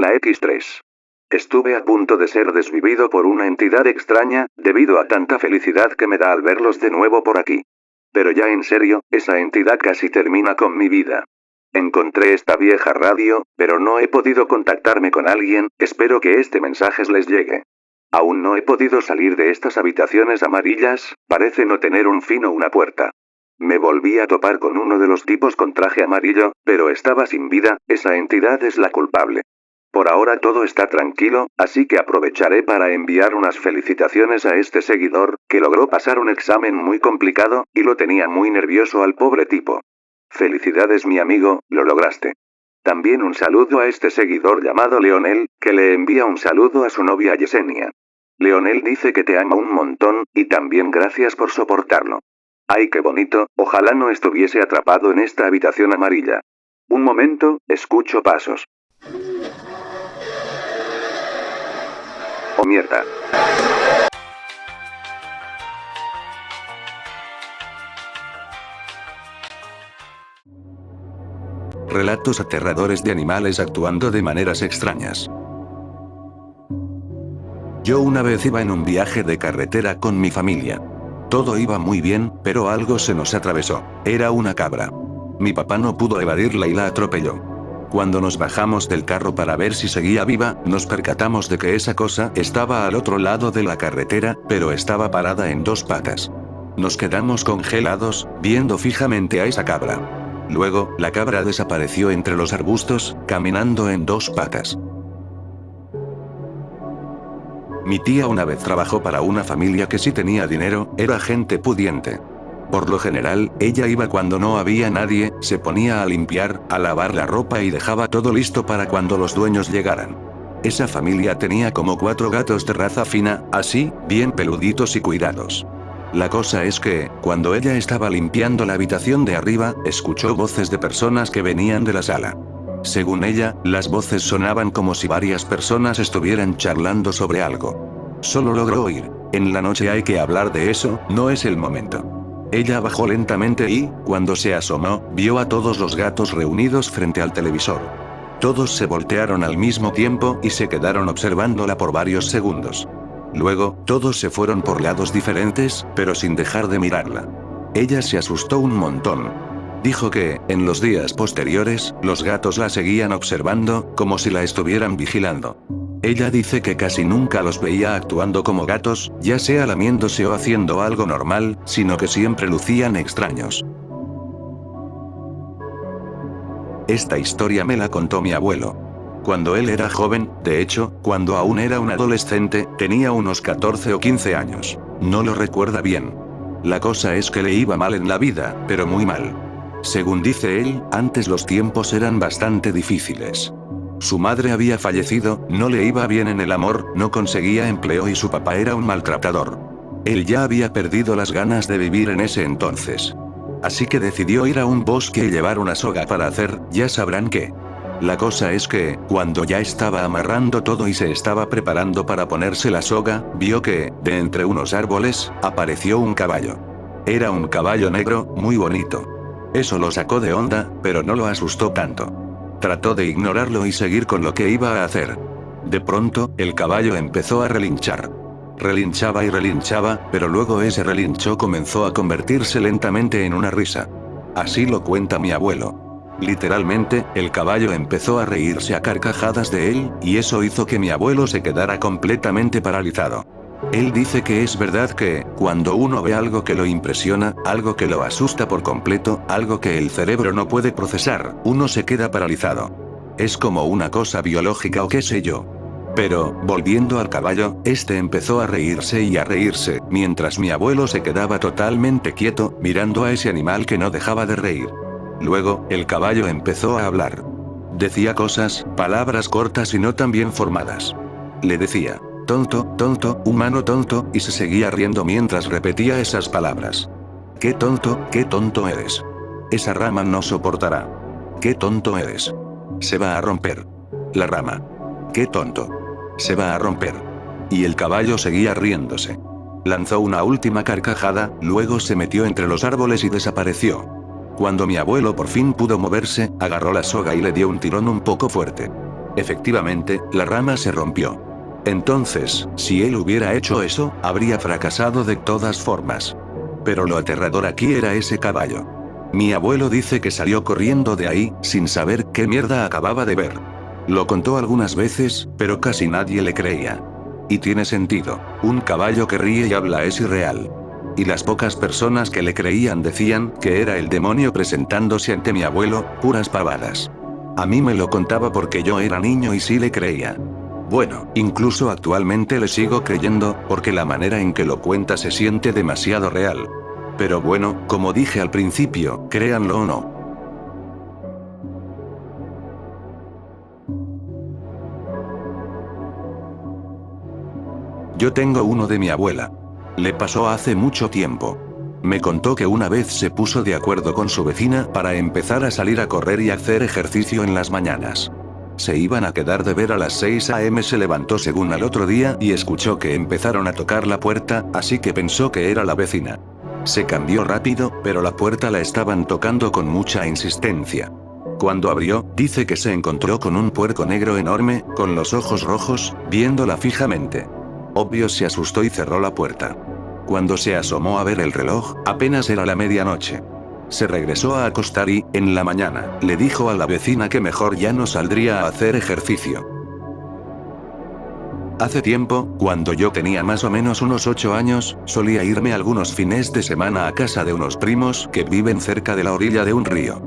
la X3. Estuve a punto de ser desvivido por una entidad extraña, debido a tanta felicidad que me da al verlos de nuevo por aquí. Pero ya en serio, esa entidad casi termina con mi vida. Encontré esta vieja radio, pero no he podido contactarme con alguien, espero que este mensaje les llegue. Aún no he podido salir de estas habitaciones amarillas, parece no tener un fin o una puerta. Me volví a topar con uno de los tipos con traje amarillo, pero estaba sin vida, esa entidad es la culpable. Por ahora todo está tranquilo, así que aprovecharé para enviar unas felicitaciones a este seguidor, que logró pasar un examen muy complicado, y lo tenía muy nervioso al pobre tipo. Felicidades mi amigo, lo lograste. También un saludo a este seguidor llamado Leonel, que le envía un saludo a su novia Yesenia. Leonel dice que te ama un montón, y también gracias por soportarlo. Ay qué bonito, ojalá no estuviese atrapado en esta habitación amarilla. Un momento, escucho pasos. ¡Oh mierda! Relatos aterradores de animales actuando de maneras extrañas. Yo una vez iba en un viaje de carretera con mi familia. Todo iba muy bien, pero algo se nos atravesó. Era una cabra. Mi papá no pudo evadirla y la atropelló. Cuando nos bajamos del carro para ver si seguía viva, nos percatamos de que esa cosa estaba al otro lado de la carretera, pero estaba parada en dos patas. Nos quedamos congelados, viendo fijamente a esa cabra. Luego, la cabra desapareció entre los arbustos, caminando en dos patas. Mi tía una vez trabajó para una familia que sí tenía dinero, era gente pudiente. Por lo general, ella iba cuando no había nadie, se ponía a limpiar, a lavar la ropa y dejaba todo listo para cuando los dueños llegaran. Esa familia tenía como 4 gatos de raza fina, así, bien peluditos y cuidados. La cosa es que, cuando ella estaba limpiando la habitación de arriba, escuchó voces de personas que venían de la sala. Según ella, las voces sonaban como si varias personas estuvieran charlando sobre algo. Solo logró oír: en la noche hay que hablar de eso, no es el momento. Ella bajó lentamente y, cuando se asomó, vio a todos los gatos reunidos frente al televisor. Todos se voltearon al mismo tiempo y se quedaron observándola por varios segundos. Luego, todos se fueron por lados diferentes, pero sin dejar de mirarla. Ella se asustó un montón. Dijo que, en los días posteriores, los gatos la seguían observando, como si la estuvieran vigilando. Ella dice que casi nunca los veía actuando como gatos, ya sea lamiéndose o haciendo algo normal, sino que siempre lucían extraños. Esta historia me la contó mi abuelo. Cuando él era joven, de hecho, cuando aún era un adolescente, tenía unos 14 o 15 años. No lo recuerda bien. La cosa es que le iba mal en la vida, pero muy mal. Según dice él, antes los tiempos eran bastante difíciles. Su madre había fallecido, no le iba bien en el amor, no conseguía empleo y su papá era un maltratador. Él ya había perdido las ganas de vivir en ese entonces. Así que decidió ir a un bosque y llevar una soga para hacer, ya sabrán qué. La cosa es que, cuando ya estaba amarrando todo y se estaba preparando para ponerse la soga, vio que, de entre unos árboles, apareció un caballo. Era un caballo negro, muy bonito. Eso lo sacó de onda, pero no lo asustó tanto. Trató de ignorarlo y seguir con lo que iba a hacer. De pronto, el caballo empezó a relinchar. Relinchaba y relinchaba, pero luego ese relincho comenzó a convertirse lentamente en una risa. Así lo cuenta mi abuelo. Literalmente, el caballo empezó a reírse a carcajadas de él, y eso hizo que mi abuelo se quedara completamente paralizado. Él dice que es verdad que, cuando uno ve algo que lo impresiona, algo que lo asusta por completo, algo que el cerebro no puede procesar, uno se queda paralizado. Es como una cosa biológica o qué sé yo. Pero, volviendo al caballo, este empezó a reírse y a reírse, mientras mi abuelo se quedaba totalmente quieto, mirando a ese animal que no dejaba de reír. Luego, el caballo empezó a hablar. Decía cosas, palabras cortas y no tan bien formadas. Le decía: tonto, tonto, humano tonto, y se seguía riendo mientras repetía esas palabras. Qué tonto eres. Esa rama no soportará. Qué tonto eres. Se va a romper. La rama. Qué tonto. Se va a romper. Y el caballo seguía riéndose. Lanzó una última carcajada, luego se metió entre los árboles y desapareció. Cuando mi abuelo por fin pudo moverse, agarró la soga y le dio un tirón un poco fuerte. Efectivamente, la rama se rompió. Entonces, si él hubiera hecho eso, habría fracasado de todas formas. Pero lo aterrador aquí era ese caballo. Mi abuelo dice que salió corriendo de ahí, sin saber qué mierda acababa de ver. Lo contó algunas veces, pero casi nadie le creía. Y tiene sentido. Un caballo que ríe y habla es irreal. Y las pocas personas que le creían decían que era el demonio presentándose ante mi abuelo, puras pavadas. A mí me lo contaba porque yo era niño y sí le creía. Bueno, incluso actualmente le sigo creyendo, porque la manera en que lo cuenta se siente demasiado real. Pero bueno, como dije al principio, créanlo o no. Yo tengo uno de mi abuela. Le pasó hace mucho tiempo. Me contó que una vez se puso de acuerdo con su vecina para empezar a salir a correr y hacer ejercicio en las mañanas. Se iban a quedar de ver a las 6 a.m. Se levantó según al otro día y escuchó que empezaron a tocar la puerta, así que pensó que era la vecina. Se cambió rápido, pero la puerta la estaban tocando con mucha insistencia. Cuando abrió, dice que se encontró con un puerco negro enorme, con los ojos rojos, viéndola fijamente. Obvio se asustó y cerró la puerta. Cuando se asomó a ver el reloj, apenas era la medianoche. Se regresó a acostar y, en la mañana, le dijo a la vecina que mejor ya no saldría a hacer ejercicio. Hace tiempo, cuando yo tenía más o menos unos 8 años, solía irme algunos fines de semana a casa de unos primos que viven cerca de la orilla de un río.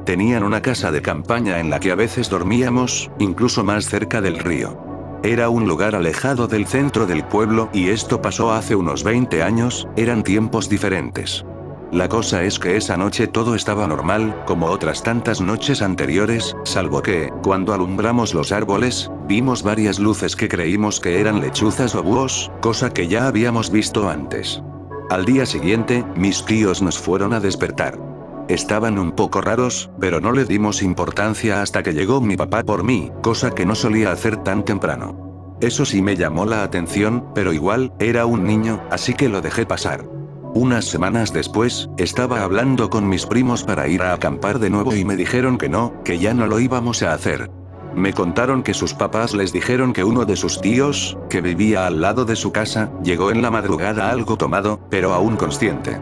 Tenían una casa de campaña en la que a veces dormíamos, incluso más cerca del río. Era un lugar alejado del centro del pueblo y esto pasó hace unos 20 años, eran tiempos diferentes. La cosa es que esa noche todo estaba normal, como otras tantas noches anteriores, salvo que, cuando alumbramos los árboles, vimos varias luces que creímos que eran lechuzas o búhos, cosa que ya habíamos visto antes. Al día siguiente, mis tíos nos fueron a despertar. Estaban un poco raros, pero no le dimos importancia hasta que llegó mi papá por mí, cosa que no solía hacer tan temprano. Eso sí me llamó la atención, pero igual, era un niño, así que lo dejé pasar. Unas semanas después, estaba hablando con mis primos para ir a acampar de nuevo y me dijeron que no, que ya no lo íbamos a hacer. Me contaron que sus papás les dijeron que uno de sus tíos, que vivía al lado de su casa, llegó en la madrugada algo tomado, pero aún consciente.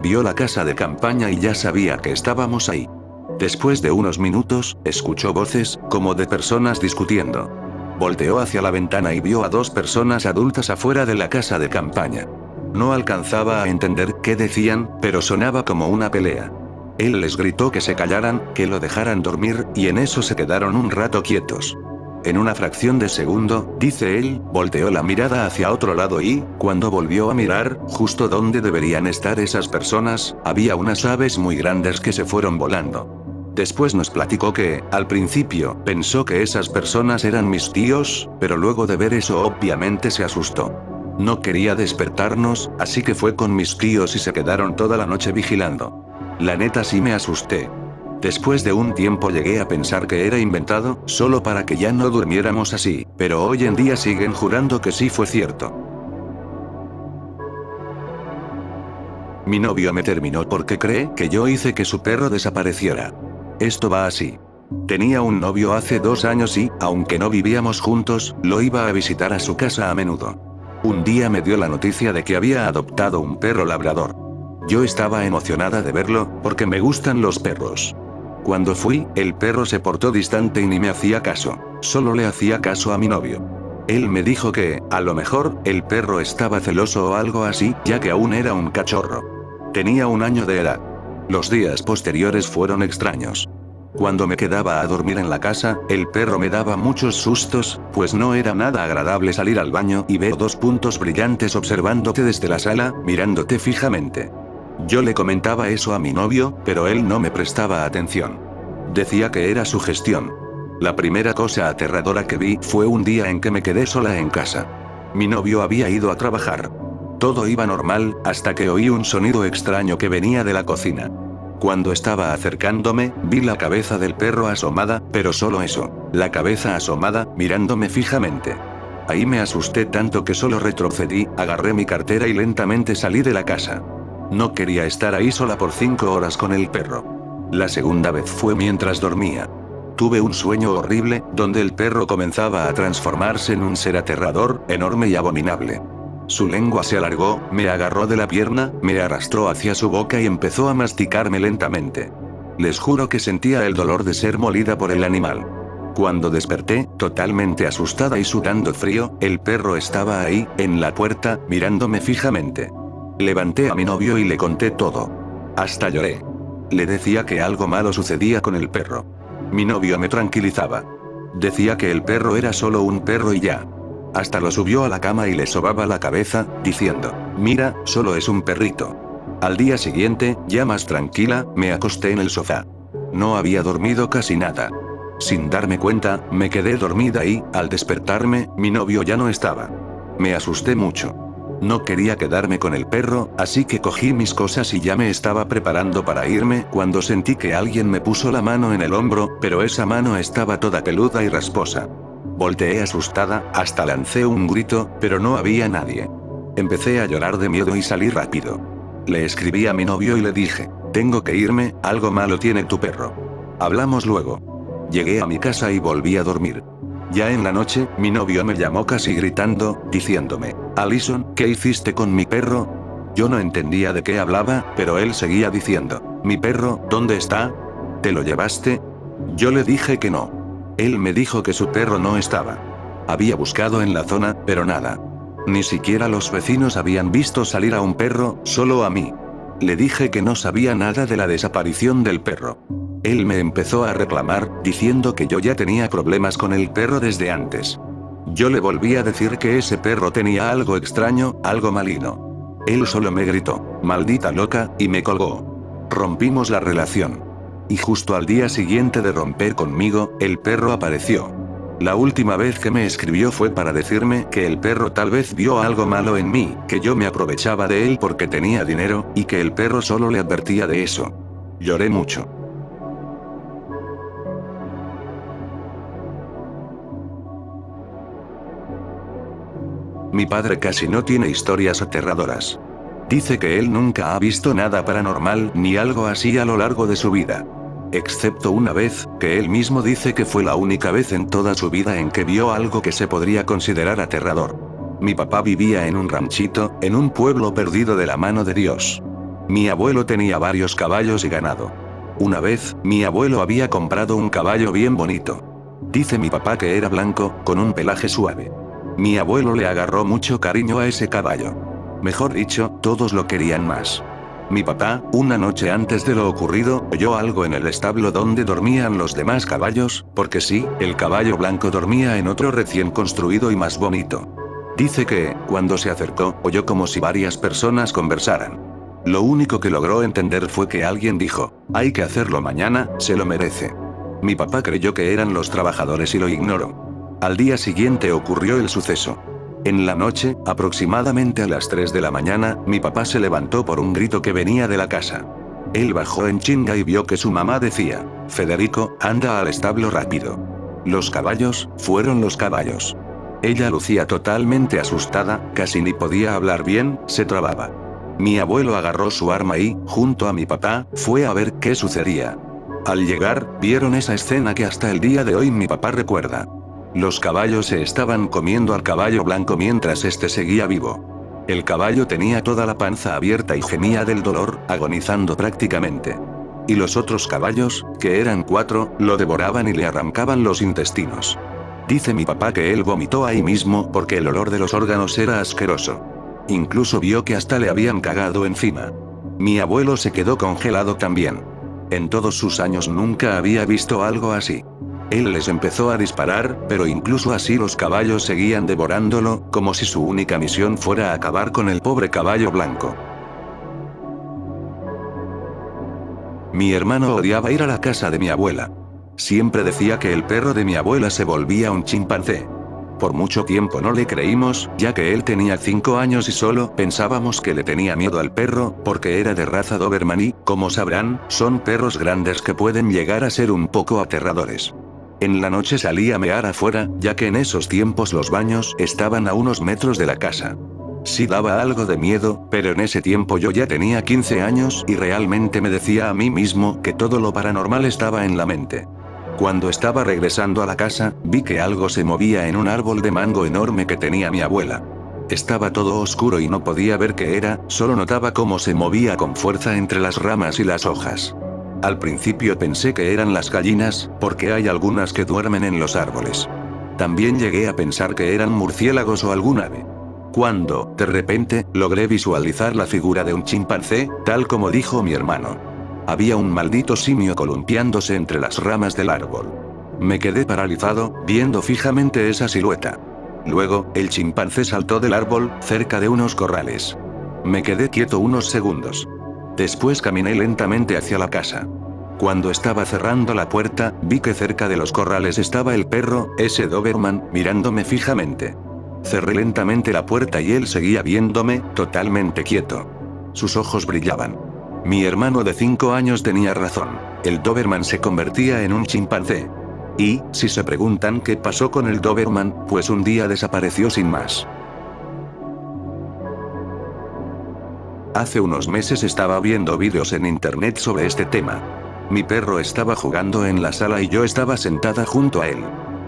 Vio la casa de campaña y ya sabía que estábamos ahí. Después de unos minutos, escuchó voces, como de personas discutiendo. Volteó hacia la ventana y vio a 2 personas adultas afuera de la casa de campaña. No alcanzaba a entender qué decían, pero sonaba como una pelea. Él les gritó que se callaran, que lo dejaran dormir, y en eso se quedaron un rato quietos. En una fracción de segundo, dice él, volteó la mirada hacia otro lado y, cuando volvió a mirar, justo donde deberían estar esas personas, había unas aves muy grandes que se fueron volando. Después nos platicó que, al principio, pensó que esas personas eran mis tíos, pero luego de ver eso obviamente se asustó. No quería despertarnos, así que fue con mis tíos y se quedaron toda la noche vigilando. La neta sí me asusté. Después de un tiempo llegué a pensar que era inventado, solo para que ya no durmiéramos así, pero hoy en día siguen jurando que sí fue cierto. Mi novio me terminó porque cree que yo hice que su perro desapareciera. Esto va así. Tenía un novio hace 2 años y, aunque no vivíamos juntos, lo iba a visitar a su casa a menudo. Un día me dio la noticia de que había adoptado un perro labrador. Yo estaba emocionada de verlo, porque me gustan los perros. Cuando fui, el perro se portó distante y ni me hacía caso. Solo le hacía caso a mi novio. Él me dijo que, a lo mejor, el perro estaba celoso o algo así, ya que aún era un cachorro. Tenía 1 año de edad. Los días posteriores fueron extraños. Cuando me quedaba a dormir en la casa, el perro me daba muchos sustos, pues no era nada agradable salir al baño y ver 2 puntos brillantes observándote desde la sala, mirándote fijamente. Yo le comentaba eso a mi novio, pero él no me prestaba atención. Decía que era su gestión. La primera cosa aterradora que vi fue un día en que me quedé sola en casa. Mi novio había ido a trabajar. Todo iba normal, hasta que oí un sonido extraño que venía de la cocina. Cuando estaba acercándome, vi la cabeza del perro asomada, pero solo eso, la cabeza asomada, mirándome fijamente. Ahí me asusté tanto que solo retrocedí, agarré mi cartera y lentamente salí de la casa. No quería estar ahí sola por 5 horas con el perro. La segunda vez fue mientras dormía. tuve un sueño horrible, donde el perro comenzaba a transformarse en un ser aterrador, enorme y abominable. Su lengua se alargó, me agarró de la pierna, me arrastró hacia su boca y empezó a masticarme lentamente. Les juro que sentía el dolor de ser molida por el animal. Cuando desperté, totalmente asustada y sudando frío, el perro estaba ahí, en la puerta, mirándome fijamente. Levanté a mi novio y le conté todo. Hasta lloré. Le decía que algo malo sucedía con el perro. Mi novio me tranquilizaba. Decía que el perro era solo un perro y ya. Hasta lo subió a la cama y le sobaba la cabeza, diciendo: mira, solo es un perrito. Al día siguiente, ya más tranquila, me acosté en el sofá. No había dormido casi nada. Sin darme cuenta, me quedé dormida y, al despertarme, mi novio ya no estaba. Me asusté mucho. No quería quedarme con el perro, así que cogí mis cosas y ya me estaba preparando para irme cuando sentí que alguien me puso la mano en el hombro, pero esa mano estaba toda peluda y rasposa. Volteé asustada, hasta lancé un grito, pero no había nadie. Empecé a llorar de miedo y salí rápido. Le escribí a mi novio y le dije: tengo que irme, algo malo tiene tu perro. Hablamos luego. Llegué a mi casa y volví a dormir. Ya en la noche, mi novio me llamó casi gritando, diciéndome: Alison, ¿qué hiciste con mi perro? Yo no entendía de qué hablaba, pero él seguía diciendo: ¿mi perro, dónde está? ¿Te lo llevaste? Yo le dije que no. Él me dijo que su perro no estaba. Había buscado en la zona, pero nada. Ni siquiera los vecinos habían visto salir a un perro, solo a mí. Le dije que no sabía nada de la desaparición del perro. Él me empezó a reclamar, diciendo que yo ya tenía problemas con el perro desde antes. Yo le volví a decir que ese perro tenía algo extraño, algo maligno. Él solo me gritó: maldita loca, y me colgó. Rompimos la relación. Y justo al día siguiente de romper conmigo, el perro apareció. La última vez que me escribió fue para decirme que el perro tal vez vio algo malo en mí, que yo me aprovechaba de él porque tenía dinero, y que el perro solo le advertía de eso. Lloré mucho. Mi padre casi no tiene historias aterradoras. Dice que él nunca ha visto nada paranormal ni algo así a lo largo de su vida. Excepto una vez, que él mismo dice que fue la única vez en toda su vida en que vio algo que se podría considerar aterrador. Mi papá vivía en un ranchito, en un pueblo perdido de la mano de Dios. Mi abuelo tenía varios caballos y ganado. Una vez, mi abuelo había comprado un caballo bien bonito. Dice mi papá que era blanco, con un pelaje suave. Mi abuelo le agarró mucho cariño a ese caballo. Mejor dicho, todos lo querían más. Mi papá, una noche antes de lo ocurrido, oyó algo en el establo donde dormían los demás caballos, porque sí, el caballo blanco dormía en otro recién construido y más bonito. Dice que, cuando se acercó, oyó como si varias personas conversaran. Lo único que logró entender fue que alguien dijo: hay que hacerlo mañana, se lo merece. Mi papá creyó que eran los trabajadores y lo ignoró. Al día siguiente ocurrió el suceso. En la noche, aproximadamente a las 3 de la mañana, mi papá se levantó por un grito que venía de la casa. Él bajó en chinga y vio que su mamá decía: Federico, anda al establo rápido. Los caballos, fueron los caballos. Ella lucía totalmente asustada, casi ni podía hablar bien, se trababa. Mi abuelo agarró su arma y, junto a mi papá, fue a ver qué sucedía. Al llegar, vieron esa escena que hasta el día de hoy mi papá recuerda. Los caballos se estaban comiendo al caballo blanco mientras este seguía vivo. El caballo tenía toda la panza abierta y gemía del dolor, agonizando prácticamente. Y los otros caballos, que eran 4, lo devoraban y le arrancaban los intestinos. Dice mi papá que él vomitó ahí mismo porque el olor de los órganos era asqueroso. Incluso vio que hasta le habían cagado encima. Mi abuelo se quedó congelado también. En todos sus años nunca había visto algo así. Él les empezó a disparar, pero incluso así los caballos seguían devorándolo, como si su única misión fuera acabar con el pobre caballo blanco. Mi hermano odiaba ir a la casa de mi abuela. Siempre decía que el perro de mi abuela se volvía un chimpancé. Por mucho tiempo no le creímos, ya que él tenía 5 años y solo pensábamos que le tenía miedo al perro, porque era de raza Doberman y, como sabrán, son perros grandes que pueden llegar a ser un poco aterradores. En la noche salí a mear afuera, ya que en esos tiempos los baños estaban a unos metros de la casa. Sí daba algo de miedo, pero en ese tiempo yo ya tenía 15 años y realmente me decía a mí mismo que todo lo paranormal estaba en la mente. Cuando estaba regresando a la casa, vi que algo se movía en un árbol de mango enorme que tenía mi abuela. Estaba todo oscuro y no podía ver qué era, solo notaba cómo se movía con fuerza entre las ramas y las hojas. Al principio pensé que eran las gallinas, porque hay algunas que duermen en los árboles. También llegué a pensar que eran murciélagos o algún ave. Cuando, de repente, logré visualizar la figura de un chimpancé, tal como dijo mi hermano. Había un maldito simio columpiándose entre las ramas del árbol. Me quedé paralizado, viendo fijamente esa silueta. Luego, el chimpancé saltó del árbol, cerca de unos corrales. Me quedé quieto unos segundos. Después caminé lentamente hacia la casa. Cuando estaba cerrando la puerta, vi que cerca de los corrales estaba el perro, ese Doberman, mirándome fijamente. Cerré lentamente la puerta y él seguía viéndome, totalmente quieto. Sus ojos brillaban. Mi hermano de 5 años tenía razón. El Doberman se convertía en un chimpancé. Y, si se preguntan qué pasó con el Doberman, pues un día desapareció sin más. Hace unos meses estaba viendo vídeos en internet sobre este tema. Mi perro estaba jugando en la sala y yo estaba sentada junto a él.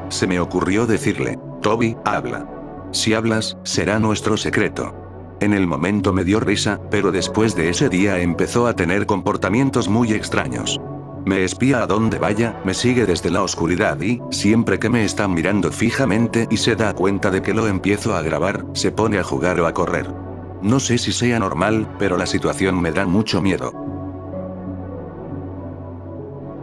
Se me ocurrió decirle, Toby, habla. Si hablas, será nuestro secreto. En el momento me dio risa, pero después de ese día empezó a tener comportamientos muy extraños. Me espía a donde vaya, me sigue desde la oscuridad y, siempre que me está mirando fijamente y se da cuenta de que lo empiezo a grabar, se pone a jugar o a correr. No sé si sea normal, pero la situación me da mucho miedo.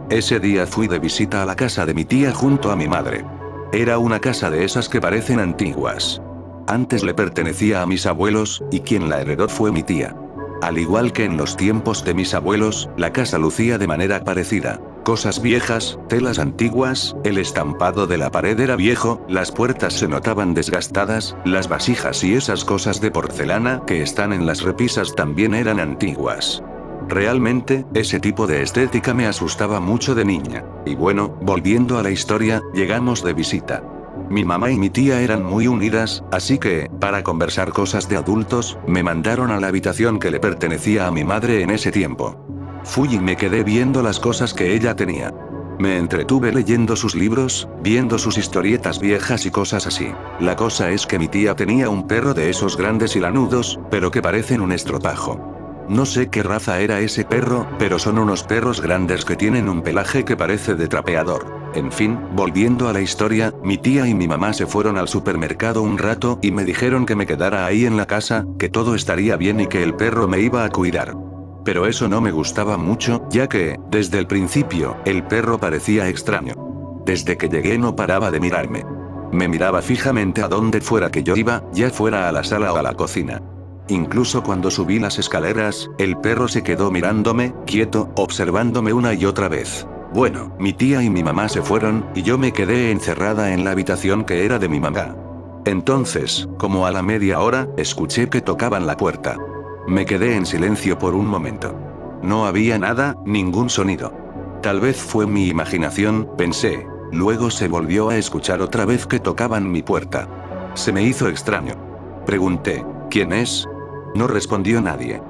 Ese día fui de visita a la casa de mi tía junto a mi madre. Era una casa de esas que parecen antiguas. Antes le pertenecía a mis abuelos, y quien la heredó fue mi tía. Al igual que en los tiempos de mis abuelos, la casa lucía de manera parecida. Cosas viejas, telas antiguas, el estampado de la pared era viejo, las puertas se notaban desgastadas, las vasijas y esas cosas de porcelana que están en las repisas también eran antiguas. Realmente, ese tipo de estética me asustaba mucho de niña. Y bueno, volviendo a la historia, llegamos de visita. Mi mamá y mi tía eran muy unidas, así que, para conversar cosas de adultos, me mandaron a la habitación que le pertenecía a mi madre en ese tiempo. Fui y me quedé viendo las cosas que ella tenía. Me entretuve leyendo sus libros, viendo sus historietas viejas y cosas así. La cosa es que mi tía tenía un perro de esos grandes y lanudos, pero que parecen un estropajo. No sé qué raza era ese perro, pero son unos perros grandes que tienen un pelaje que parece de trapeador. En fin, volviendo a la historia, mi tía y mi mamá se fueron al supermercado un rato y me dijeron que me quedara ahí en la casa, que todo estaría bien y que el perro me iba a cuidar. Pero eso no me gustaba mucho, ya que, desde el principio, el perro parecía extraño. Desde que llegué no paraba de mirarme. Me miraba fijamente a donde fuera que yo iba, ya fuera a la sala o a la cocina. Incluso cuando subí las escaleras, el perro se quedó mirándome, quieto, observándome una y otra vez. Bueno, mi tía y mi mamá se fueron, y yo me quedé encerrada en la habitación que era de mi mamá. Entonces, como a la media hora, escuché que tocaban la puerta. Me quedé en silencio por un momento. No había nada, ningún sonido. Tal vez fue mi imaginación, pensé. Luego se volvió a escuchar otra vez que tocaban mi puerta. Se me hizo extraño. Pregunté, ¿quién es? No respondió nadie.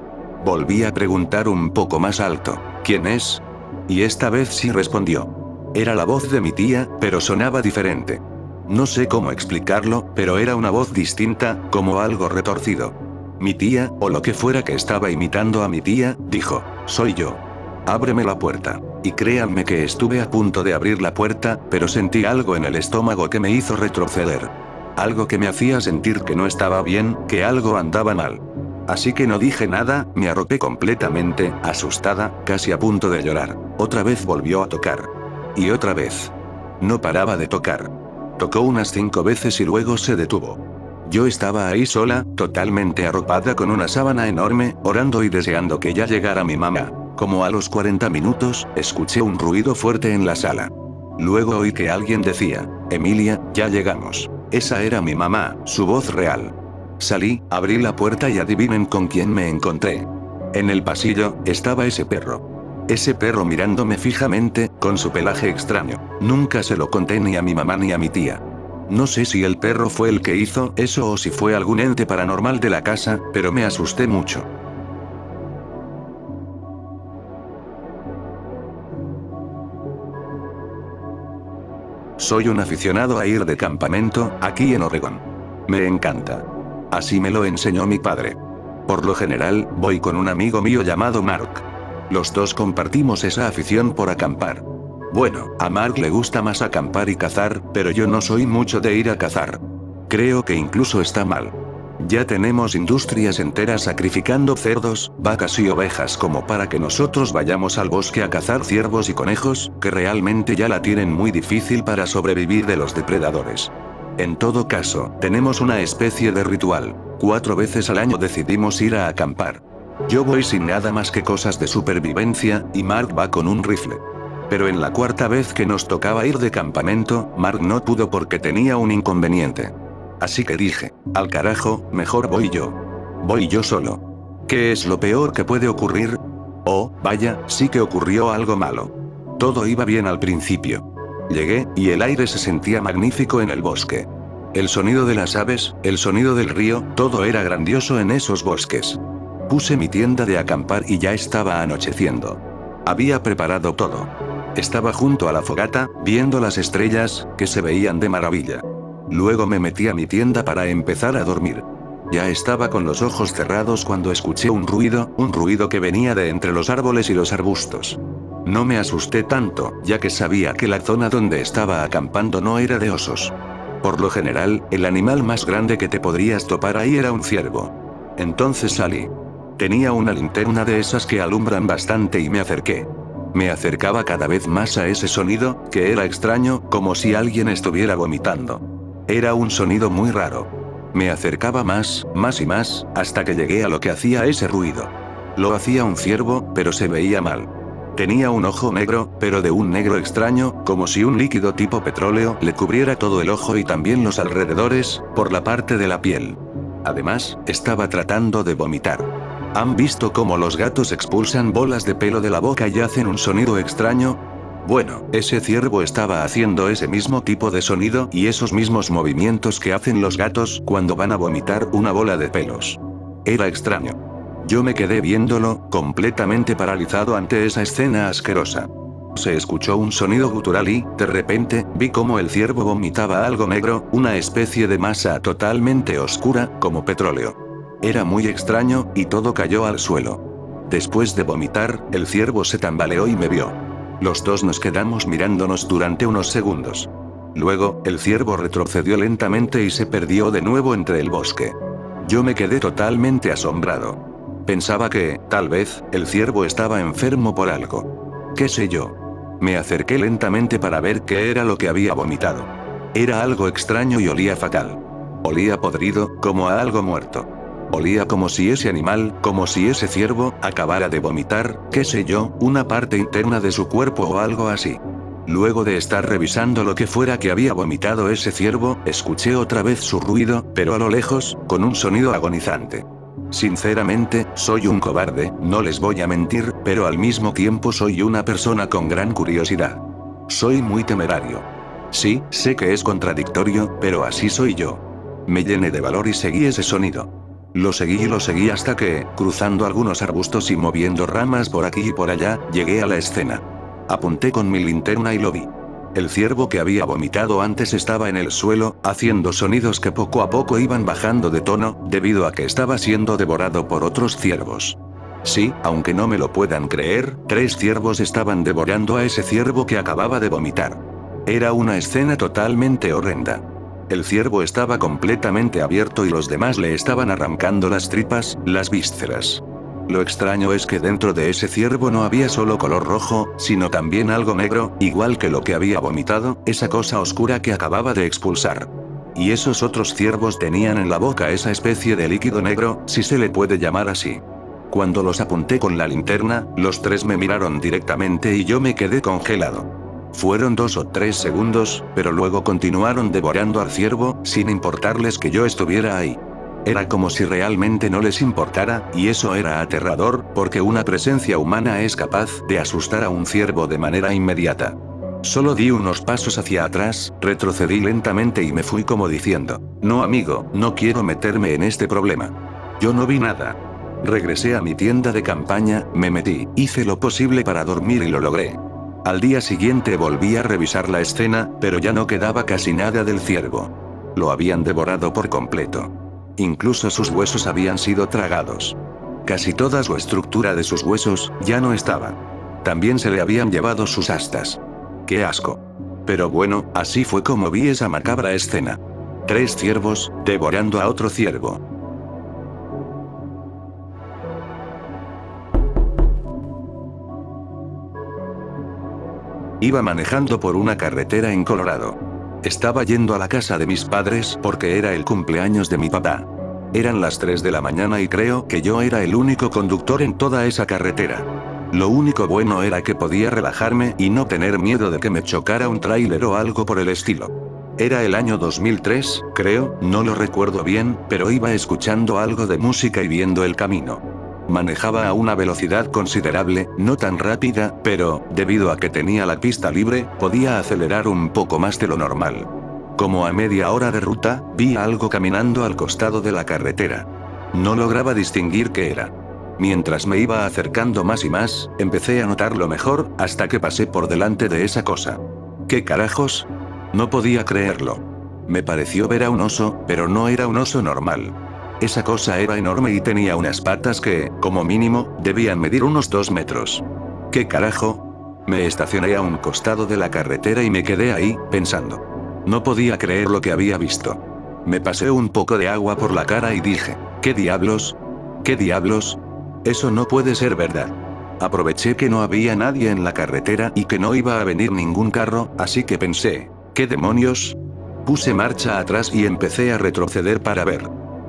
Volví a preguntar un poco más alto, ¿quién es? Y esta vez sí respondió. Era la voz de mi tía, pero sonaba diferente. No sé cómo explicarlo, pero era una voz distinta, como algo retorcido. Mi tía, o lo que fuera que estaba imitando a mi tía, dijo, soy yo. Ábreme la puerta. Y créanme que estuve a punto de abrir la puerta, pero sentí algo en el estómago que me hizo retroceder. Algo que me hacía sentir que no estaba bien, que algo andaba mal. Así que no dije nada, me arropé completamente, asustada, casi a punto de llorar. Otra vez volvió a tocar. Y otra vez. No paraba de tocar. Tocó unas 5 veces y luego se detuvo. Yo estaba ahí sola, totalmente arropada con una sábana enorme, orando y deseando que ya llegara mi mamá. Como a los 40 minutos, escuché un ruido fuerte en la sala. Luego oí que alguien decía, Emilia, ya llegamos. Esa era mi mamá, su voz real. Salí, abrí la puerta y adivinen con quién me encontré. En el pasillo, estaba ese perro. Ese perro mirándome fijamente, con su pelaje extraño. Nunca se lo conté ni a mi mamá ni a mi tía. No sé si el perro fue el que hizo eso o si fue algún ente paranormal de la casa, pero me asusté mucho. Soy un aficionado a ir de campamento, aquí en Oregón. Me encanta. Así me lo enseñó mi padre. Por lo general, voy con un amigo mío llamado Mark. Los dos compartimos esa afición por acampar. Bueno, a Mark le gusta más acampar y cazar, pero yo no soy mucho de ir a cazar. Creo que incluso está mal. Ya tenemos industrias enteras sacrificando cerdos, vacas y ovejas como para que nosotros vayamos al bosque a cazar ciervos y conejos, que realmente ya la tienen muy difícil para sobrevivir de los depredadores. En todo caso, tenemos una especie de ritual. 4 veces al año decidimos ir a acampar. Yo voy sin nada más que cosas de supervivencia, y Mark va con un rifle. Pero en la 4ª vez que nos tocaba ir de campamento, Mark no pudo porque tenía un inconveniente. Así que dije, al carajo, mejor voy yo. Voy yo solo. ¿Qué es lo peor que puede ocurrir? Oh, vaya, sí que ocurrió algo malo. Todo iba bien al principio. Llegué, y el aire se sentía magnífico en el bosque. El sonido de las aves, el sonido del río, todo era grandioso en esos bosques. Puse mi tienda de acampar y ya estaba anocheciendo. Había preparado todo. Estaba junto a la fogata, viendo las estrellas, que se veían de maravilla. Luego me metí a mi tienda para empezar a dormir. Ya estaba con los ojos cerrados cuando escuché un ruido que venía de entre los árboles y los arbustos. No me asusté tanto, ya que sabía que la zona donde estaba acampando no era de osos. Por lo general, el animal más grande que te podrías topar ahí era un ciervo. Entonces salí. Tenía una linterna de esas que alumbran bastante y me acerqué. Me acercaba cada vez más a ese sonido, que era extraño, como si alguien estuviera vomitando. Era un sonido muy raro. Me acercaba más y más, hasta que llegué a lo que hacía ese ruido. Lo hacía un ciervo, pero se veía mal. Tenía un ojo negro, pero de un negro extraño, como si un líquido tipo petróleo le cubriera todo el ojo y también los alrededores, por la parte de la piel. Además, estaba tratando de vomitar. ¿Han visto cómo los gatos expulsan bolas de pelo de la boca y hacen un sonido extraño? Bueno, ese ciervo estaba haciendo ese mismo tipo de sonido y esos mismos movimientos que hacen los gatos cuando van a vomitar una bola de pelos. Era extraño. Yo me quedé viéndolo, completamente paralizado ante esa escena asquerosa. Se escuchó un sonido gutural y, de repente, vi cómo el ciervo vomitaba algo negro, una especie de masa totalmente oscura, como petróleo. Era muy extraño, y todo cayó al suelo. Después de vomitar, el ciervo se tambaleó y me vio. Los dos nos quedamos mirándonos durante unos segundos. Luego, el ciervo retrocedió lentamente y se perdió de nuevo entre el bosque. Yo me quedé totalmente asombrado. Pensaba que, tal vez, el ciervo estaba enfermo por algo. ¿Qué sé yo? Me acerqué lentamente para ver qué era lo que había vomitado. Era algo extraño y olía fatal. Olía podrido, como a algo muerto. Olía como si ese animal, como si ese ciervo, acabara de vomitar, qué sé yo, una parte interna de su cuerpo o algo así. Luego de estar revisando lo que fuera que había vomitado ese ciervo, escuché otra vez su ruido, pero a lo lejos, con un sonido agonizante. Sinceramente, soy un cobarde, no les voy a mentir, pero al mismo tiempo soy una persona con gran curiosidad. Soy muy temerario. Sí, sé que es contradictorio, pero así soy yo. Me llené de valor y seguí ese sonido. Lo seguí hasta que, cruzando algunos arbustos y moviendo ramas por aquí y por allá, llegué a la escena. Apunté con mi linterna y lo vi. El ciervo que había vomitado antes estaba en el suelo, haciendo sonidos que poco a poco iban bajando de tono, debido a que estaba siendo devorado por otros ciervos. Sí, aunque no me lo puedan creer, 3 ciervos estaban devorando a ese ciervo que acababa de vomitar. Era una escena totalmente horrenda. El ciervo estaba completamente abierto y los demás le estaban arrancando las tripas, las vísceras. Lo extraño es que dentro de ese ciervo no había solo color rojo, sino también algo negro, igual que lo que había vomitado, esa cosa oscura que acababa de expulsar. Y esos otros ciervos tenían en la boca esa especie de líquido negro, si se le puede llamar así. Cuando los apunté con la linterna, los 3 me miraron directamente y yo me quedé congelado. Fueron 2 o 3 segundos, pero luego continuaron devorando al ciervo, sin importarles que yo estuviera ahí. Era como si realmente no les importara, y eso era aterrador, porque una presencia humana es capaz de asustar a un ciervo de manera inmediata. Solo di unos pasos hacia atrás, retrocedí lentamente y me fui como diciendo, no amigo, no quiero meterme en este problema. Yo no vi nada. Regresé a mi tienda de campaña, me metí, hice lo posible para dormir y lo logré. Al día siguiente volví a revisar la escena, pero ya no quedaba casi nada del ciervo. Lo habían devorado por completo. Incluso sus huesos habían sido tragados. Casi toda su estructura de sus huesos ya no estaba. También se le habían llevado sus astas. ¡Qué asco! Pero bueno, así fue como vi esa macabra escena. 3 ciervos, devorando a otro ciervo. Iba manejando por una carretera en Colorado. Estaba yendo a la casa de mis padres porque era el cumpleaños de mi papá. Eran las 3 de la mañana y creo que yo era el único conductor en toda esa carretera. Lo único bueno era que podía relajarme y no tener miedo de que me chocara un tráiler o algo por el estilo. Era el año 2003, creo, no lo recuerdo bien, pero iba escuchando algo de música y viendo el camino. Manejaba a una velocidad considerable, no tan rápida, pero, debido a que tenía la pista libre, podía acelerar un poco más de lo normal. Como a media hora de ruta, vi algo caminando al costado de la carretera. No lograba distinguir qué era. Mientras me iba acercando más y más, empecé a notarlo mejor, hasta que pasé por delante de esa cosa. ¿Qué carajos? No podía creerlo. Me pareció ver a un oso, pero no era un oso normal. Esa cosa era enorme y tenía unas patas que, como mínimo, debían medir unos 2 metros. ¿Qué carajo? Me estacioné a un costado de la carretera y me quedé ahí, pensando. No podía creer lo que había visto. Me pasé un poco de agua por la cara y dije, ¿qué diablos? ¿Qué diablos? Eso no puede ser verdad. Aproveché que no había nadie en la carretera y que no iba a venir ningún carro, así que pensé, ¿qué demonios? Puse marcha atrás y empecé a retroceder para ver.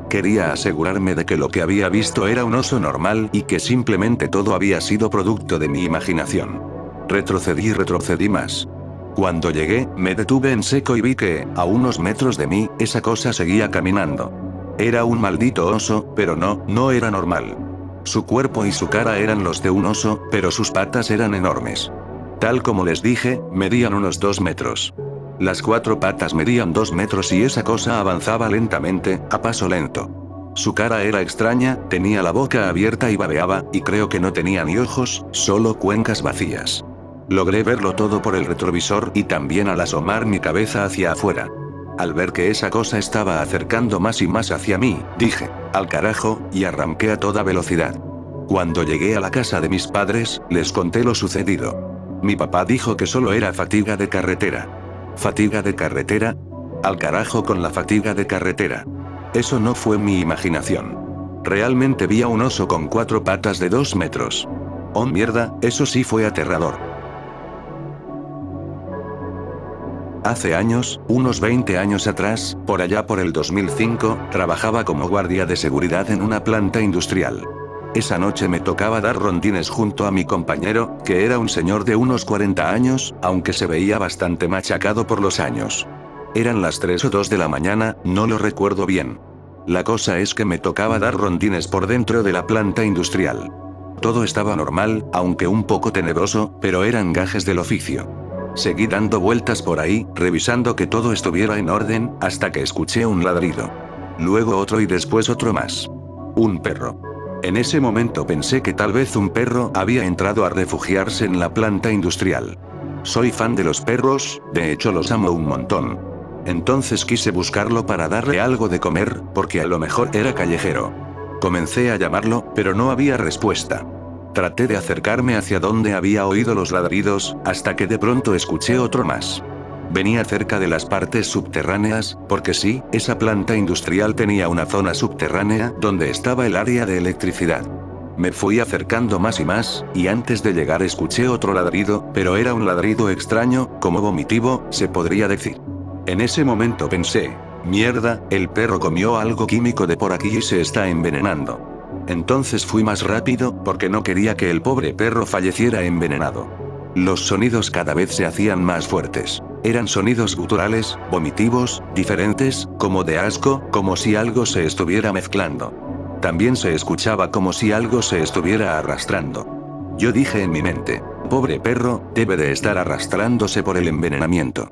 Quería asegurarme de que lo que había visto era un oso normal y que simplemente todo había sido producto de mi imaginación. Retrocedí y retrocedí más. Cuando llegué, me detuve en seco y vi que, a unos metros de mí, esa cosa seguía caminando. Era un maldito oso, pero no era normal. Su cuerpo y su cara eran los de un oso, pero sus patas eran enormes. Tal como les dije, medían unos 2 metros. Las 4 patas medían 2 metros y esa cosa avanzaba lentamente, a paso lento. Su cara era extraña, tenía la boca abierta y babeaba, y creo que no tenía ni ojos, solo cuencas vacías. Logré verlo todo por el retrovisor y también al asomar mi cabeza hacia afuera. Al ver que esa cosa estaba acercando más y más hacia mí, dije, al carajo, y arranqué a toda velocidad. Cuando llegué a la casa de mis padres, les conté lo sucedido. Mi papá dijo que solo era fatiga de carretera. ¿Fatiga de carretera? Al carajo con la fatiga de carretera. Eso no fue mi imaginación. Realmente vi a un oso con 4 patas de 2 metros. Oh mierda, eso sí fue aterrador. Hace años, unos 20 años atrás, por allá por el 2005, trabajaba como guardia de seguridad en una planta industrial. Esa noche me tocaba dar rondines junto a mi compañero, que era un señor de unos 40 años, aunque se veía bastante machacado por los años. Eran las 3 o 2 de la mañana, no lo recuerdo bien. La cosa es que me tocaba dar rondines por dentro de la planta industrial. Todo estaba normal, aunque un poco tenebroso, pero eran gajes del oficio. Seguí dando vueltas por ahí, revisando que todo estuviera en orden, hasta que escuché un ladrido. Luego otro y después otro más. Un perro. En ese momento pensé que tal vez un perro había entrado a refugiarse en la planta industrial. Soy fan de los perros, de hecho los amo un montón. Entonces quise buscarlo para darle algo de comer, porque a lo mejor era callejero. Comencé a llamarlo, pero no había respuesta. Traté de acercarme hacia donde había oído los ladridos, hasta que de pronto escuché otro más. Venía cerca de las partes subterráneas, porque sí, esa planta industrial tenía una zona subterránea donde estaba el área de electricidad. Me fui acercando más y más, y antes de llegar escuché otro ladrido, pero era un ladrido extraño, como vomitivo, se podría decir. En ese momento pensé, mierda, el perro comió algo químico de por aquí y se está envenenando. Entonces fui más rápido, porque no quería que el pobre perro falleciera envenenado. Los sonidos cada vez se hacían más fuertes. Eran sonidos guturales, vomitivos, diferentes, como de asco, como si algo se estuviera mezclando. También se escuchaba como si algo se estuviera arrastrando. Yo dije en mi mente, pobre perro, debe de estar arrastrándose por el envenenamiento.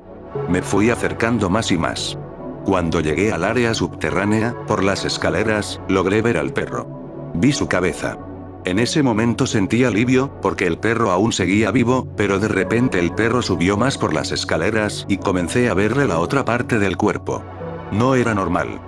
Me fui acercando más y más. Cuando llegué al área subterránea, por las escaleras, logré ver al perro. Vi su cabeza. En ese momento sentí alivio, porque el perro aún seguía vivo, pero de repente el perro subió más por las escaleras y comencé a verle la otra parte del cuerpo. No era normal.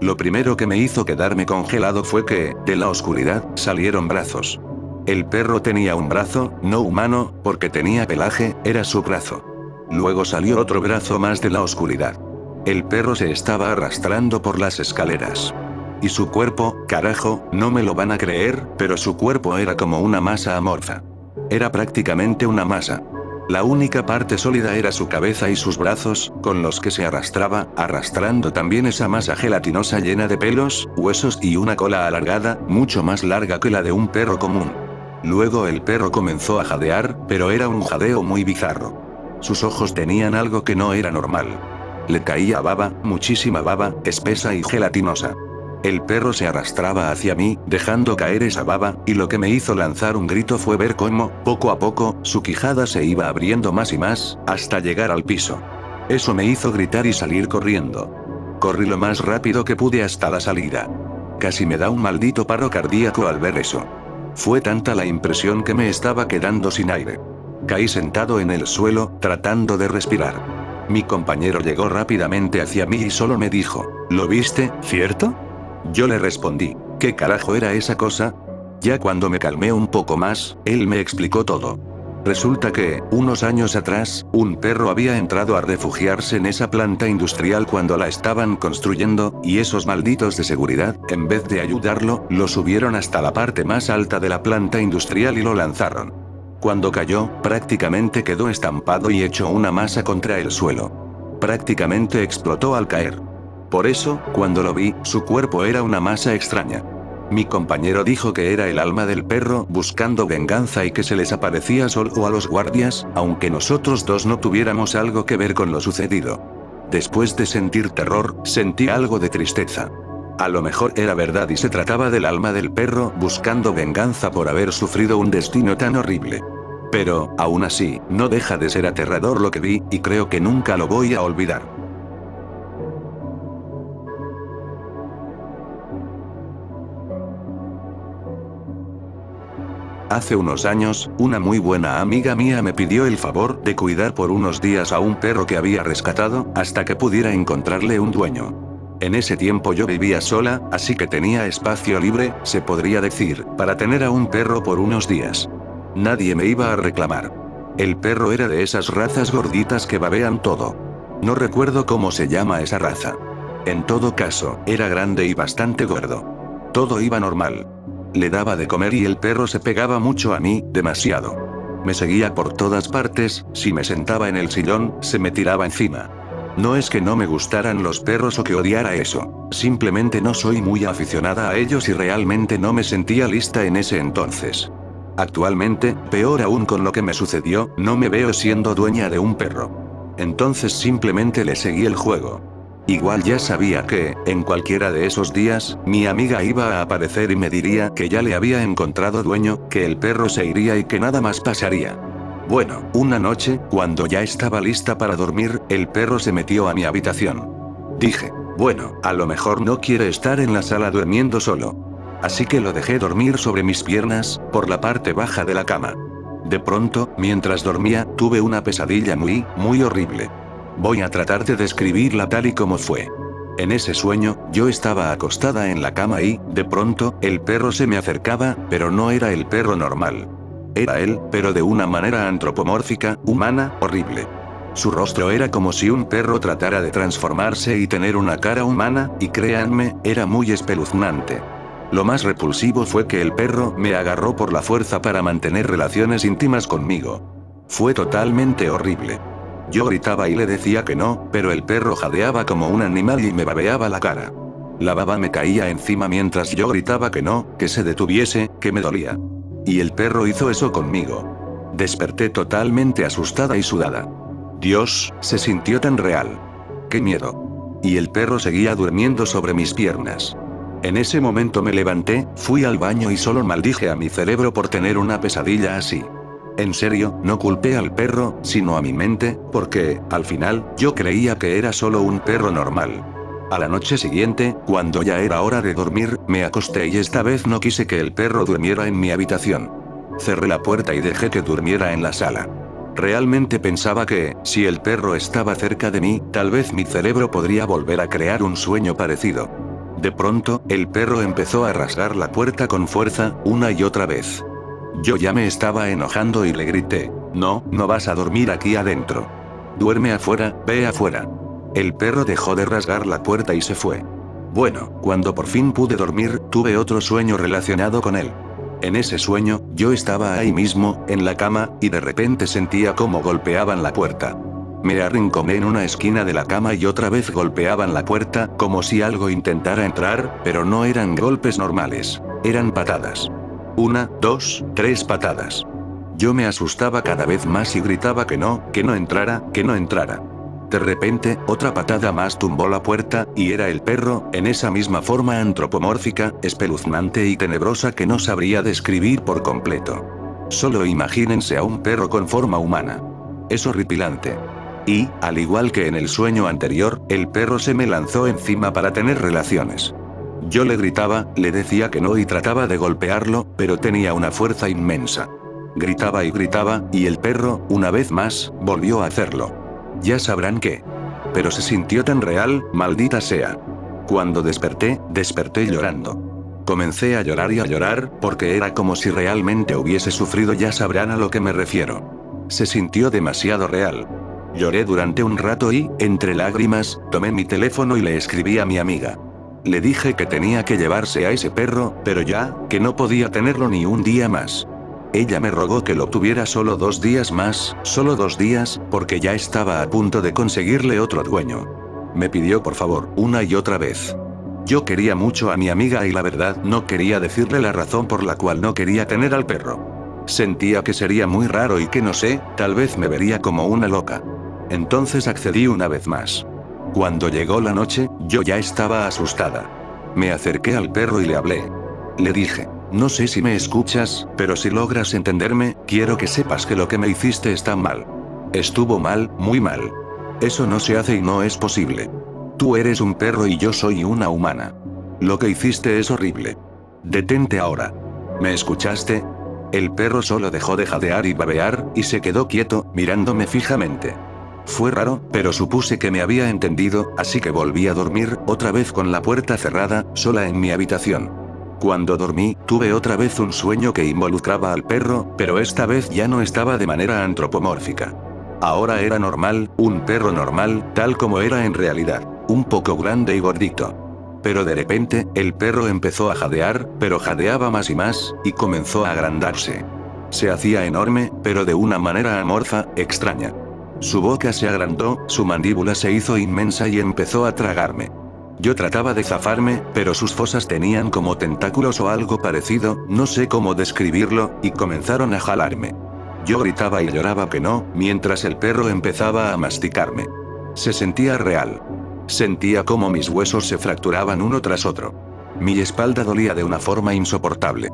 Lo primero que me hizo quedarme congelado fue que, de la oscuridad, salieron brazos. El perro tenía un brazo, no humano, porque tenía pelaje, era su brazo. Luego salió otro brazo más de la oscuridad. El perro se estaba arrastrando por las escaleras. Y su cuerpo, carajo, no me lo van a creer, pero su cuerpo era como una masa amorfa. Era prácticamente una masa. La única parte sólida era su cabeza y sus brazos, con los que se arrastraba, arrastrando también esa masa gelatinosa llena de pelos, huesos y una cola alargada, mucho más larga que la de un perro común. Luego el perro comenzó a jadear, pero era un jadeo muy bizarro. Sus ojos tenían algo que no era normal. Le caía baba, muchísima baba, espesa y gelatinosa. El perro se arrastraba hacia mí, dejando caer esa baba, y lo que me hizo lanzar un grito fue ver cómo, poco a poco, su quijada se iba abriendo más y más, hasta llegar al piso. Eso me hizo gritar y salir corriendo. Corrí lo más rápido que pude hasta la salida. Casi me da un maldito paro cardíaco al ver eso. Fue tanta la impresión que me estaba quedando sin aire. Caí sentado en el suelo, tratando de respirar. Mi compañero llegó rápidamente hacia mí y solo me dijo, ¿lo viste, cierto? Yo le respondí, ¿qué carajo era esa cosa? Ya cuando me calmé un poco más, él me explicó todo. Resulta que, unos años atrás, un perro había entrado a refugiarse en esa planta industrial cuando la estaban construyendo, y esos malditos de seguridad, en vez de ayudarlo, lo subieron hasta la parte más alta de la planta industrial y lo lanzaron. Cuando cayó, prácticamente quedó estampado y hecho una masa contra el suelo. Prácticamente explotó al caer. Por eso, cuando lo vi, su cuerpo era una masa extraña. Mi compañero dijo que era el alma del perro buscando venganza y que se les aparecía solo a los guardias, aunque nosotros dos no tuviéramos algo que ver con lo sucedido. Después de sentir terror, sentí algo de tristeza. A lo mejor era verdad y se trataba del alma del perro buscando venganza por haber sufrido un destino tan horrible. Pero, aún así, no deja de ser aterrador lo que vi, y creo que nunca lo voy a olvidar. Hace unos años, una muy buena amiga mía me pidió el favor de cuidar por unos días a un perro que había rescatado, hasta que pudiera encontrarle un dueño. En ese tiempo yo vivía sola, así que tenía espacio libre, se podría decir, para tener a un perro por unos días. Nadie me iba a reclamar. El perro era de esas razas gorditas que babean todo. No recuerdo cómo se llama esa raza. En todo caso, era grande y bastante gordo. Todo iba normal. Le daba de comer y el perro se pegaba mucho a mí, demasiado. Me seguía por todas partes, si me sentaba en el sillón, se me tiraba encima. No es que no me gustaran los perros o que odiara eso, simplemente no soy muy aficionada a ellos y realmente no me sentía lista en ese entonces. Actualmente, peor aún con lo que me sucedió, no me veo siendo dueña de un perro. Entonces simplemente le seguí el juego. Igual ya sabía que, en cualquiera de esos días, mi amiga iba a aparecer y me diría que ya le había encontrado dueño, que el perro se iría y que nada más pasaría. Bueno, una noche, cuando ya estaba lista para dormir, el perro se metió a mi habitación. Dije, bueno, a lo mejor no quiere estar en la sala durmiendo solo. Así que lo dejé dormir sobre mis piernas, por la parte baja de la cama. De pronto, mientras dormía, tuve una pesadilla muy horrible. Voy a tratar de describirla tal y como fue. En ese sueño, yo estaba acostada en la cama y, de pronto, el perro se me acercaba, pero no era el perro normal. Era él, pero de una manera antropomórfica, humana, horrible. Su rostro era como si un perro tratara de transformarse y tener una cara humana, y créanme, era muy espeluznante. Lo más repulsivo fue que el perro me agarró por la fuerza para mantener relaciones íntimas conmigo. Fue totalmente horrible. Yo gritaba y le decía que no, pero el perro jadeaba como un animal y me babeaba la cara. La baba me caía encima mientras yo gritaba que no, que se detuviese, que me dolía. Y el perro hizo eso conmigo. Desperté totalmente asustada y sudada. Dios, se sintió tan real. ¡Qué miedo! Y el perro seguía durmiendo sobre mis piernas. En ese momento me levanté, fui al baño y solo maldije a mi cerebro por tener una pesadilla así. En serio, no culpé al perro, sino a mi mente, porque, al final, yo creía que era solo un perro normal. A la noche siguiente, cuando ya era hora de dormir, me acosté y esta vez no quise que el perro durmiera en mi habitación. Cerré la puerta y dejé que durmiera en la sala. Realmente pensaba que, si el perro estaba cerca de mí, tal vez mi cerebro podría volver a crear un sueño parecido. De pronto, el perro empezó a rasgar la puerta con fuerza, una y otra vez. Yo ya me estaba enojando y le grité: no, no vas a dormir aquí adentro. Duerme afuera, ve afuera. El perro dejó de rasgar la puerta y se fue. Bueno, cuando por fin pude dormir, tuve otro sueño relacionado con él. En ese sueño, yo estaba ahí mismo, en la cama, y de repente sentía cómo golpeaban la puerta. Me arrinconé en una esquina de la cama y otra vez golpeaban la puerta, como si algo intentara entrar, pero no eran golpes normales. Eran patadas. 1, 2, 3 patadas. Yo me asustaba cada vez más y gritaba que no entrara, que no entrara. De repente, otra patada más tumbó la puerta, y era el perro, en esa misma forma antropomórfica, espeluznante y tenebrosa que no sabría describir por completo. Solo imagínense a un perro con forma humana. Es horripilante. Y, al igual que en el sueño anterior, el perro se me lanzó encima para tener relaciones. Yo le gritaba, le decía que no y trataba de golpearlo, pero tenía una fuerza inmensa. Gritaba, y el perro, una vez más, volvió a hacerlo. Ya sabrán qué. Pero se sintió tan real, maldita sea. Cuando desperté llorando. Comencé a llorar, porque era como si realmente hubiese sufrido, ya sabrán a lo que me refiero. Se sintió demasiado real. Lloré durante un rato y, entre lágrimas, tomé mi teléfono y le escribí a mi amiga. Le dije que tenía que llevarse a ese perro, pero ya, que no podía tenerlo ni un día más. Ella me rogó que lo tuviera solo 2 días más, solo 2 días, porque ya estaba a punto de conseguirle otro dueño. Me pidió por favor, una y otra vez. Yo quería mucho a mi amiga y la verdad no quería decirle la razón por la cual no quería tener al perro. Sentía que sería muy raro y que no sé, tal vez me vería como una loca. Entonces accedí una vez más. Cuando llegó la noche, yo ya estaba asustada. Me acerqué al perro y le hablé. Le dije: no sé si me escuchas, pero si logras entenderme, quiero que sepas que lo que me hiciste está mal. Estuvo mal, muy mal. Eso no se hace y no es posible. Tú eres un perro y yo soy una humana. Lo que hiciste es horrible. Detente ahora. ¿Me escuchaste? El perro solo dejó de jadear y babear, y se quedó quieto, mirándome fijamente. Fue raro, pero supuse que me había entendido, así que volví a dormir, otra vez con la puerta cerrada, sola en mi habitación. Cuando dormí, tuve otra vez un sueño que involucraba al perro, pero esta vez ya no estaba de manera antropomórfica. Ahora era normal, un perro normal, tal como era en realidad, un poco grande y gordito. Pero de repente, el perro empezó a jadear, pero jadeaba más y comenzó a agrandarse. Se hacía enorme, pero de una manera amorfa, extraña. Su boca se agrandó, su mandíbula se hizo inmensa y empezó a tragarme. Yo trataba de zafarme, pero sus fosas tenían como tentáculos o algo parecido, no sé cómo describirlo, y comenzaron a jalarme. Yo gritaba y lloraba que no, mientras el perro empezaba a masticarme. Se sentía real. Sentía como mis huesos se fracturaban uno tras otro. Mi espalda dolía de una forma insoportable.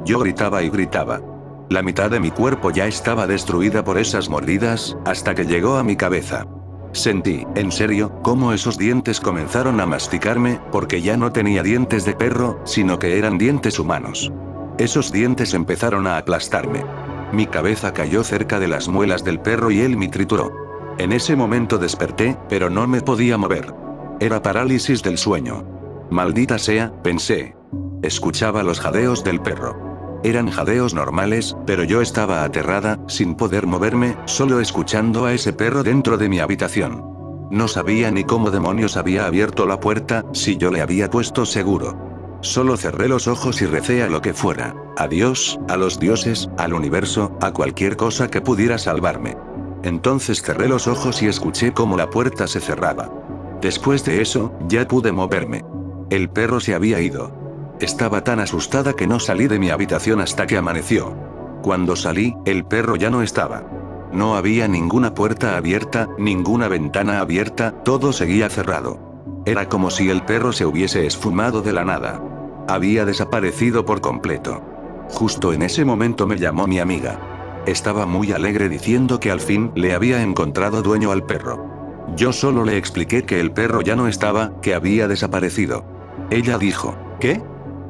Yo gritaba y gritaba. La mitad de mi cuerpo ya estaba destruida por esas mordidas, hasta que llegó a mi cabeza. Sentí, en serio, cómo esos dientes comenzaron a masticarme, porque ya no tenía dientes de perro, sino que eran dientes humanos. Esos dientes empezaron a aplastarme. Mi cabeza cayó cerca de las muelas del perro y él me trituró. En ese momento desperté, pero no me podía mover. Era parálisis del sueño. Maldita sea, pensé. Escuchaba los jadeos del perro. Eran jadeos normales, pero yo estaba aterrada, sin poder moverme, solo escuchando a ese perro dentro de mi habitación. No sabía ni cómo demonios había abierto la puerta, si yo le había puesto seguro. Solo cerré los ojos y recé a lo que fuera. A Dios, a los dioses, al universo, a cualquier cosa que pudiera salvarme. Entonces cerré los ojos y escuché cómo la puerta se cerraba. Después de eso, ya pude moverme. El perro se había ido. Estaba tan asustada que no salí de mi habitación hasta que amaneció. Cuando salí, el perro ya no estaba. No había ninguna puerta abierta, ninguna ventana abierta, todo seguía cerrado. Era como si el perro se hubiese esfumado de la nada. Había desaparecido por completo. Justo en ese momento me llamó mi amiga. Estaba muy alegre diciendo que al fin le había encontrado dueño al perro. Yo solo le expliqué que el perro ya no estaba, que había desaparecido. Ella dijo, ¿qué?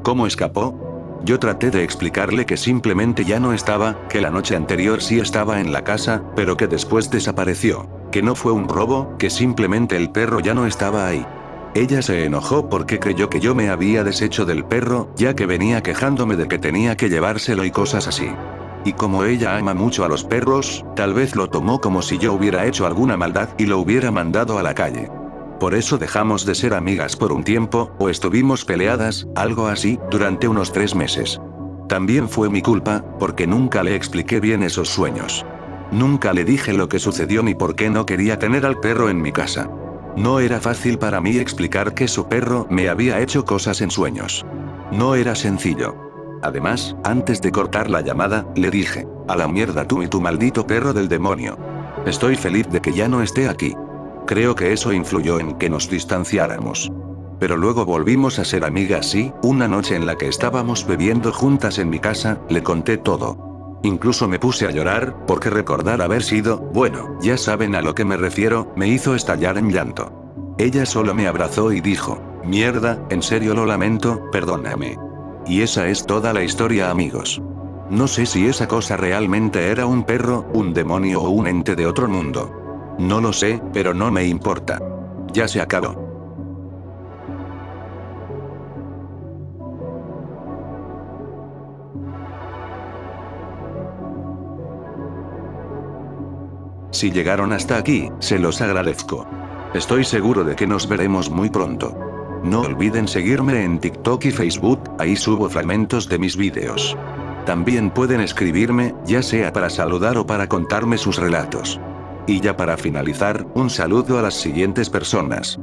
¿Cómo escapó? Yo traté de explicarle que simplemente ya no estaba, que la noche anterior sí estaba en la casa, pero que después desapareció. Que no fue un robo, que simplemente el perro ya no estaba ahí. Ella se enojó porque creyó que yo me había deshecho del perro, ya que venía quejándome de que tenía que llevárselo y cosas así. Y como ella ama mucho a los perros, tal vez lo tomó como si yo hubiera hecho alguna maldad y lo hubiera mandado a la calle. Por eso dejamos de ser amigas por un tiempo, o estuvimos peleadas, algo así, durante unos 3 meses. También fue mi culpa, porque nunca le expliqué bien esos sueños. Nunca le dije lo que sucedió ni por qué no quería tener al perro en mi casa. No era fácil para mí explicar que su perro me había hecho cosas en sueños. No era sencillo. Además, antes de cortar la llamada, le dije, a la mierda tú y tu maldito perro del demonio. Estoy feliz de que ya no esté aquí. Creo que eso influyó en que nos distanciáramos. Pero luego volvimos a ser amigas y, una noche en la que estábamos bebiendo juntas en mi casa, le conté todo. Incluso me puse a llorar, porque recordar haber sido, bueno, ya saben a lo que me refiero, me hizo estallar en llanto. Ella solo me abrazó y dijo, mierda, en serio lo lamento, perdóname. Y esa es toda la historia, amigos. No sé si esa cosa realmente era un perro, un demonio o un ente de otro mundo. No lo sé, pero no me importa. Ya se acabó. Si llegaron hasta aquí, se los agradezco. Estoy seguro de que nos veremos muy pronto. No olviden seguirme en TikTok y Facebook, ahí subo fragmentos de mis vídeos. También pueden escribirme, ya sea para saludar o para contarme sus relatos. Y ya para finalizar, un saludo a las siguientes personas.